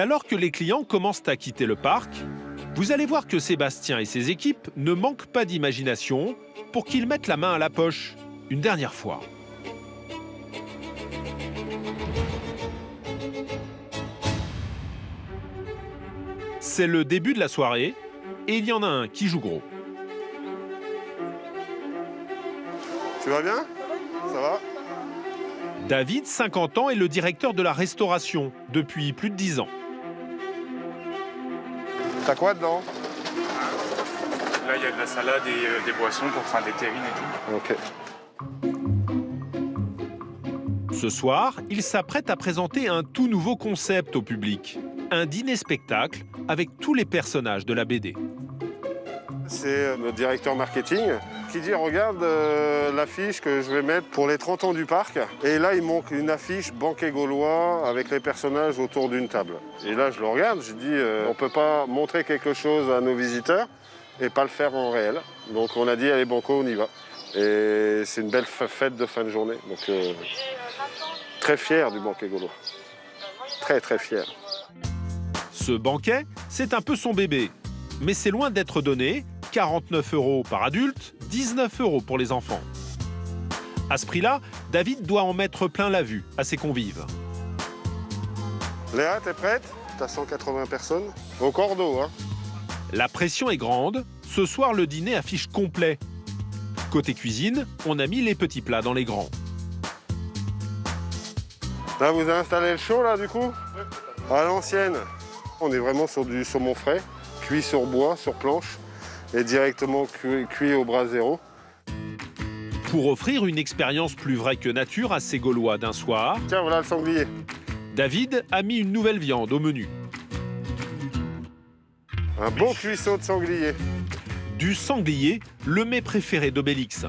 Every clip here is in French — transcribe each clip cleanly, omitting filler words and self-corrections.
Alors que les clients commencent à quitter le parc, vous allez voir que Sébastien et ses équipes ne manquent pas d'imagination pour qu'ils mettent la main à la poche une dernière fois. C'est le début de la soirée et il y en a un qui joue gros. Tu vas bien? Ça va? David, 50 ans, est le directeur de la restauration depuis plus de 10 ans. T'as quoi dedans? Là, il y a de la salade et des boissons pour faire des terrines et tout. Ok. Ce soir, il s'apprête à présenter un tout nouveau concept au public. Un dîner-spectacle avec tous les personnages de la BD. C'est notre directeur marketing qui dit regarde l'affiche que je vais mettre pour les 30 ans du parc. Et là, il manque une affiche banquet gaulois avec les personnages autour d'une table. Et là, je le regarde, je dis on ne peut pas montrer quelque chose à nos visiteurs et pas le faire en réel. Donc on a dit allez banco, on y va. Et c'est une belle fête de fin de journée. Donc très fier du banquet gaulois. Très très fier. Ce banquet, c'est un peu son bébé. Mais c'est loin d'être donné. 49 € par adulte, 19 € pour les enfants. À ce prix-là, David doit en mettre plein la vue à ses convives. Léa, t'es prête? T'as 180 personnes. Au cordeau, hein? La pression est grande. Ce soir, le dîner affiche complet. Côté cuisine, on a mis les petits plats dans les grands. Là, vous avez installé le chaud, là, du coup? À l'ancienne. On est vraiment sur du saumon frais, cuit sur bois, sur planche, et directement cuit au brasero. Pour offrir une expérience plus vraie que nature à ces Gaulois d'un soir, Tiens, voilà le sanglier. David a mis une nouvelle viande au menu. Un bon cuisseau de sanglier. Du sanglier, le mets préféré d'Obélix.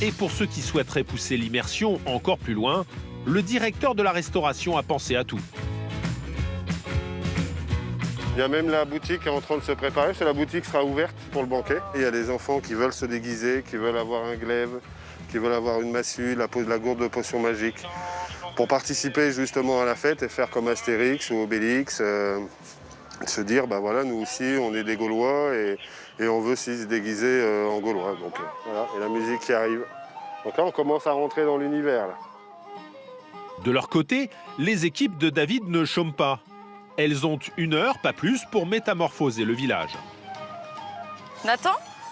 Et pour ceux qui souhaiteraient pousser l'immersion encore plus loin, le directeur de la restauration a pensé à tout. Il y a même la boutique qui est en train de se préparer. La boutique sera ouverte pour le banquet. Et il y a des enfants qui veulent se déguiser, qui veulent avoir un glaive, qui veulent avoir une massue, la gourde de potion magique, pour participer justement à la fête et faire comme Astérix ou Obélix, se dire, bah voilà, nous aussi, on est des Gaulois et on veut aussi se déguiser en Gaulois. Donc voilà, et la musique qui arrive. Donc là, on commence à rentrer dans l'univers. De leur côté, les équipes de David ne chôment pas. Elles ont 1 heure, pas plus, pour métamorphoser le village. Nathan,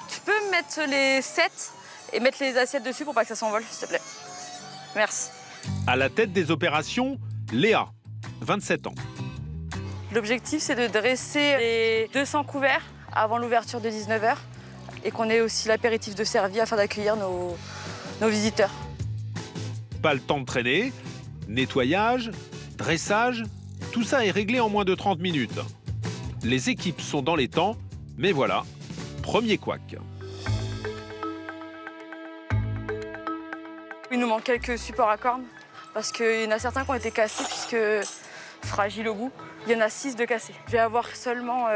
tu peux me mettre les 7 et mettre les assiettes dessus pour pas que ça s'envole, s'il te plaît. Merci. À la tête des opérations, Léa, 27 ans. L'objectif, c'est de dresser les 200 couverts avant l'ouverture de 19 h et qu'on ait aussi l'apéritif de servi afin d'accueillir nos visiteurs. Pas le temps de traîner, nettoyage, dressage, tout ça est réglé en moins de 30 minutes. Les équipes sont dans les temps, mais voilà, premier couac. Il nous manque quelques supports à cornes parce qu'il y en a certains qui ont été cassés puisque fragiles au bout. Il y en a 6 de cassés. Je vais avoir seulement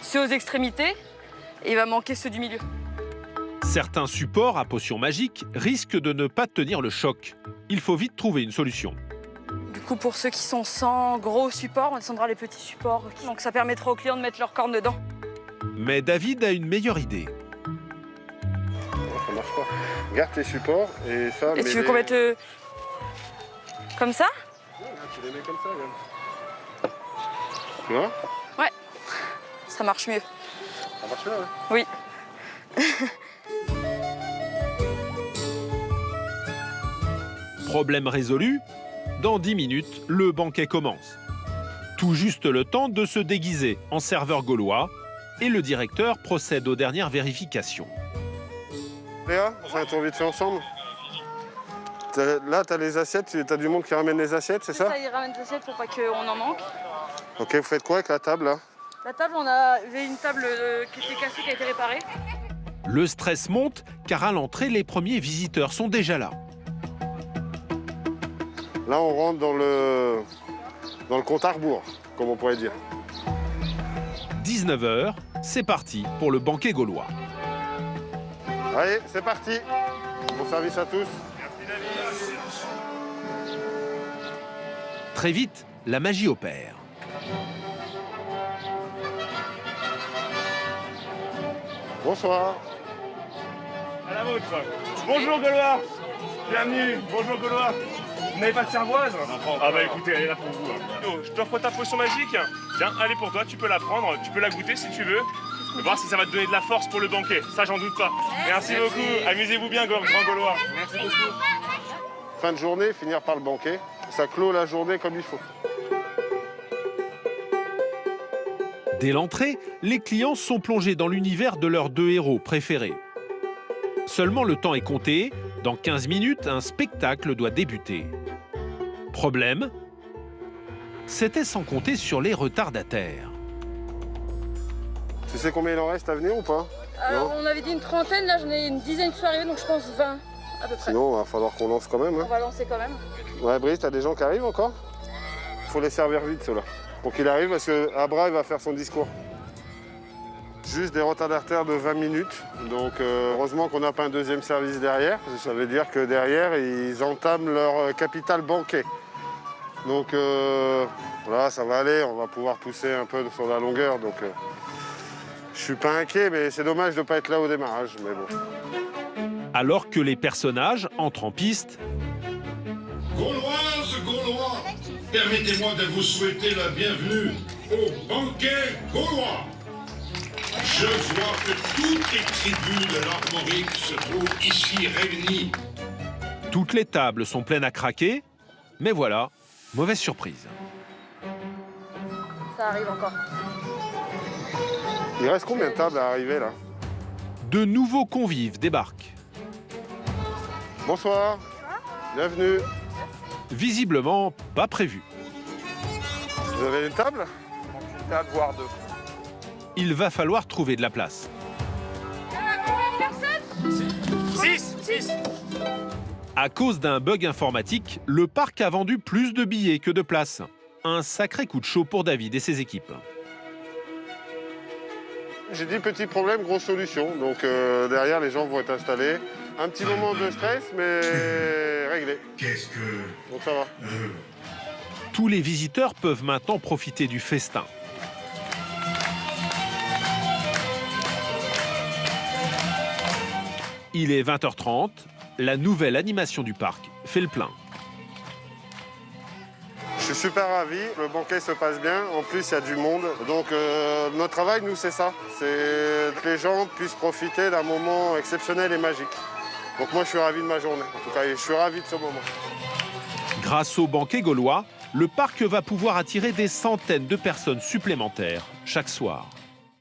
ceux aux extrémités et il va manquer ceux du milieu. Certains supports à potion magique risquent de ne pas tenir le choc. Il faut vite trouver une solution. Du coup, pour ceux qui sont sans gros supports, on descendra les petits supports. Donc ça permettra aux clients de mettre leurs cornes dedans. Mais David a une meilleure idée. Non, ça marche pas. Garde tes supports et ça... Et tu veux qu'on mette comme ça? Ouais, là, tu les mets comme ça, regarde. Tu vois? Ouais, ça marche mieux. Ça marche bien, hein? Oui. Problème résolu, dans 10 minutes, le banquet commence. Tout juste le temps de se déguiser en serveur gaulois et le directeur procède aux dernières vérifications. Léa, on fait un tour vite fait ensemble. Là, tu as les assiettes, tu as du monde qui ramène les assiettes, c'est ça? Il ramène les assiettes pour pas qu'on en manque. Ok, vous faites quoi avec la table, là? La table, on avait une table qui était cassée, qui a été réparée. Le stress monte car à l'entrée, les premiers visiteurs sont déjà là. Là, on rentre dans le compte à rebours, comme on pourrait dire. 19 h, c'est parti pour le banquet gaulois. Allez, c'est parti. Bon service à tous. Très vite, la magie opère. Bonsoir. À la vôtre. Bonjour Gaulois. Bienvenue. Bonjour Gaulois. Vous n'avez pas de cervoise? Ah bah écoutez, elle est là pour vous. Je t'offre ta potion magique. Tiens, elle est pour toi, tu peux la prendre, tu peux la goûter si tu veux. On va voir si ça va te donner de la force pour le banquet, ça j'en doute pas. Merci beaucoup, amusez-vous bien grand Gaulois. Merci beaucoup. Fin de journée, finir par le banquet. Ça clôt la journée comme il faut. Dès l'entrée, les clients sont plongés dans l'univers de leurs deux héros préférés. Seulement le temps est compté, dans 15 minutes, un spectacle doit débuter. Problème, c'était sans compter sur les retardataires. Tu sais combien il en reste à venir ou pas? Alors, on avait dit une trentaine, là j'en ai une dizaine qui sont arrivés, donc je pense 20 à peu près. Sinon, il va falloir qu'on lance quand même. On va lancer quand même. Ouais, Brice, t'as des gens qui arrivent encore? Faut les servir vite, ceux-là. Pour qu'il arrive, parce que Abra, il va faire son discours. Juste des retardataires de 20 minutes. Donc, heureusement qu'on n'a pas un deuxième service derrière. Parce que ça veut dire que derrière, ils entament leur capital banquet. Donc, là, ça va aller. On va pouvoir pousser un peu sur la longueur. Donc, je suis pas inquiet, mais c'est dommage de ne pas être là au démarrage. Mais bon. Alors que les personnages entrent en piste, Gauloises, Gaulois, permettez-moi de vous souhaiter la bienvenue au banquet gaulois. Je vois que toutes les tribus de l'Armorique se trouvent ici réunies. toutes les tables sont pleines à craquer, mais voilà, mauvaise surprise. Ça arrive encore. Il reste combien de tables à arriver, là? De nouveaux convives débarquent. Bonsoir. Bienvenue. Visiblement pas prévu. Vous avez une table? Une table, voire deux. Il va falloir trouver de la place. Six. À cause d'un bug informatique, le parc a vendu plus de billets que de places. Un sacré coup de chaud pour David et ses équipes. J'ai dit petit problème, grosse solution. Donc derrière, les gens vont être installés. Un petit moment de stress, mais réglé. Qu'est-ce que... Donc ça va. Tous les visiteurs peuvent maintenant profiter du festin. Il est 20h30, la nouvelle animation du parc fait le plein. Je suis super ravi, le banquet se passe bien, en plus il y a du monde. Donc notre travail, nous, c'est ça. C'est que les gens puissent profiter d'un moment exceptionnel et magique. Donc moi, je suis ravi de ma journée. En tout cas, je suis ravi de ce moment. Grâce au banquet gaulois, le parc va pouvoir attirer des centaines de personnes supplémentaires chaque soir.